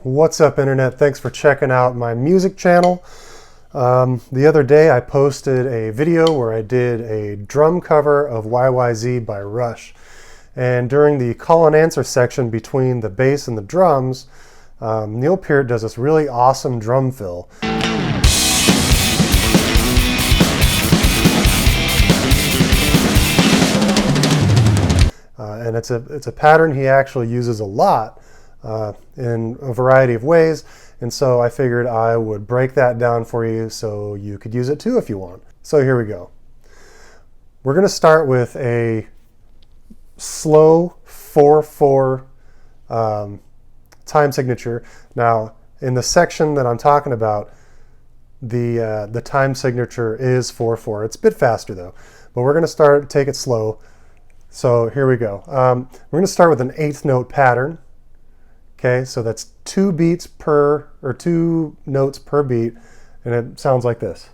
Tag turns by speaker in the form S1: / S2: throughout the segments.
S1: What's up, Internet? Thanks for checking out my music channel. The other day I posted a video where I did a drum cover of YYZ by Rush. And during the call and answer section between the bass and the drums, Neil Peart does this really awesome drum fill. And it's a pattern he actually uses a lot in a variety of ways, and so I figured I would break that down for you so you could use it too if you want. So here we go. We're going to start with a slow 4/4 time signature. Now, in the section that I'm talking about, the time signature is 4/4. It's a bit faster though, but we're going to take it slow. So here we go. We're going to start with an 8th note pattern. Okay, so that's 2 notes per beat, and it sounds like this.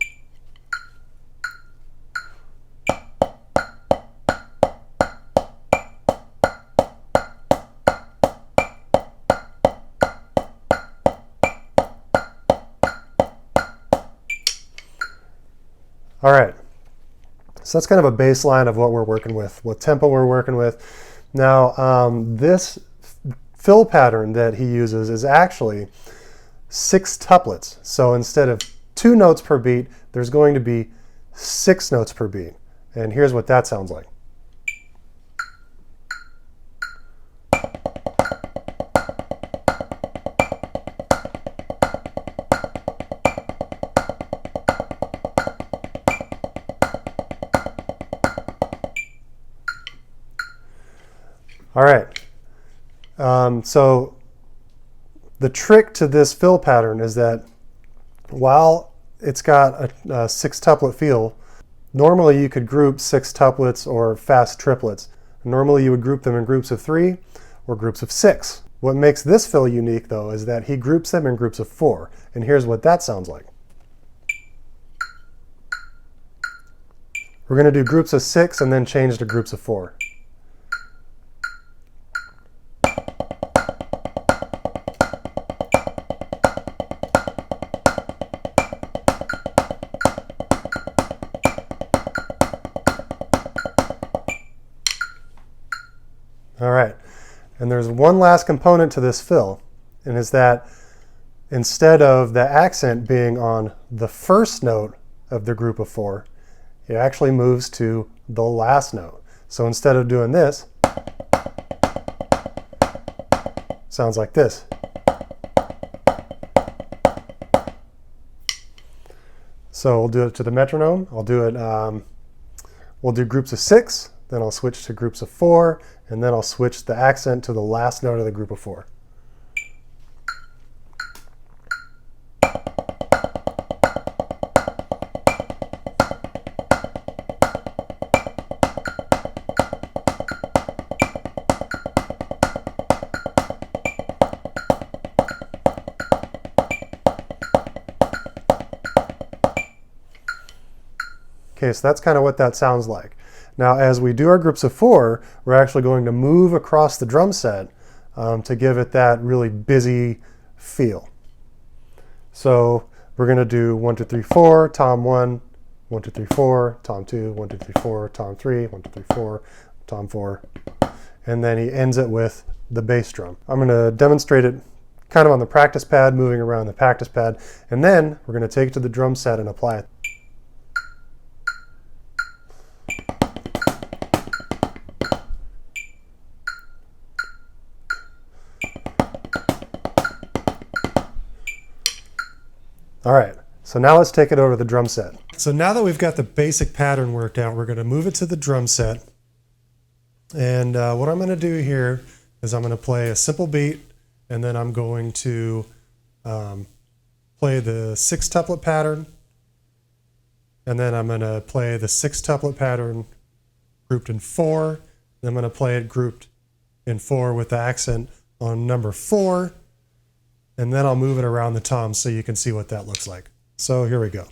S1: All right. So that's kind of a baseline of what we're working with, what tempo we're working with. Now, this fill pattern that he uses is actually 6 tuplets. So instead of 2 notes per beat, there's going to be 6 notes per beat. And here's what that sounds like. All right, so the trick to this fill pattern is that while it's got a 6-tuplet feel, normally you could group 6 tuplets or fast triplets. Normally you would group them in groups of 3 or groups of 6. What makes this fill unique though is that he groups them in groups of 4, and here's what that sounds like. We're going to do groups of 6 and then change to groups of 4. All right, and there's one last component to this fill, and is that instead of the accent being on the first note of the group of 4, it actually moves to the last note. So instead of doing this, sounds like this. So we'll do it to the metronome. I'll do it, we'll do groups of 6, then I'll switch to groups of 4, and then I'll switch the accent to the last note of the group of 4. Okay, so that's kind of what that sounds like. Now, as we do our groups of 4, we're actually going to move across the drum set to give it that really busy feel. So we're going to do 1, 2, 3, 4, tom 1, 1, 2, 3, 4, tom 2, 1, 2, 3, 4, tom 3, 1, 2, 3, 4, tom 4, and then he ends it with the bass drum. I'm going to demonstrate it kind of on the practice pad, moving around the practice pad, and then we're going to take it to the drum set and apply it. All right, so now let's take it over to the drum set. So now that we've got the basic pattern worked out, we're going to move it to the drum set. And what I'm going to do here is I'm going to play a simple beat, and then I'm going to play the 6-tuplet pattern, and then I'm going to play the 6-tuplet pattern grouped in 4. Then I'm going to play it grouped in 4 with the accent on number 4. And then I'll move it around the toms so you can see what that looks like. So here we go.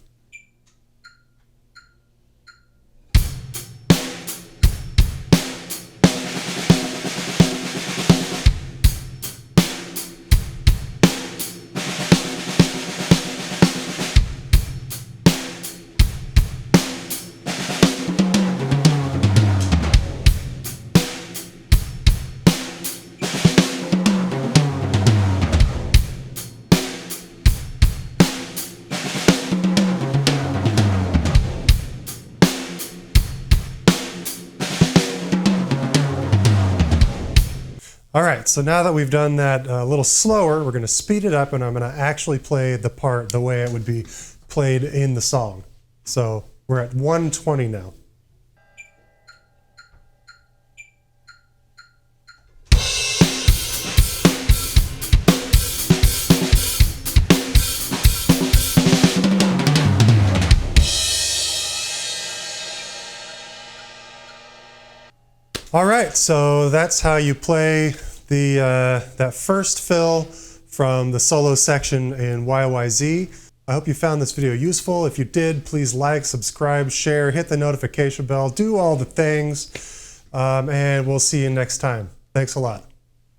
S1: All right, so now that we've done that a little slower, we're going to speed it up, and I'm going to actually play the part the way it would be played in the song. So we're at 120 now. All right, so that's how you play that first fill from the solo section in YYZ. I hope you found this video useful. If you did, please like, subscribe, share, hit the notification bell, do all the things, and we'll see you next time. Thanks a lot.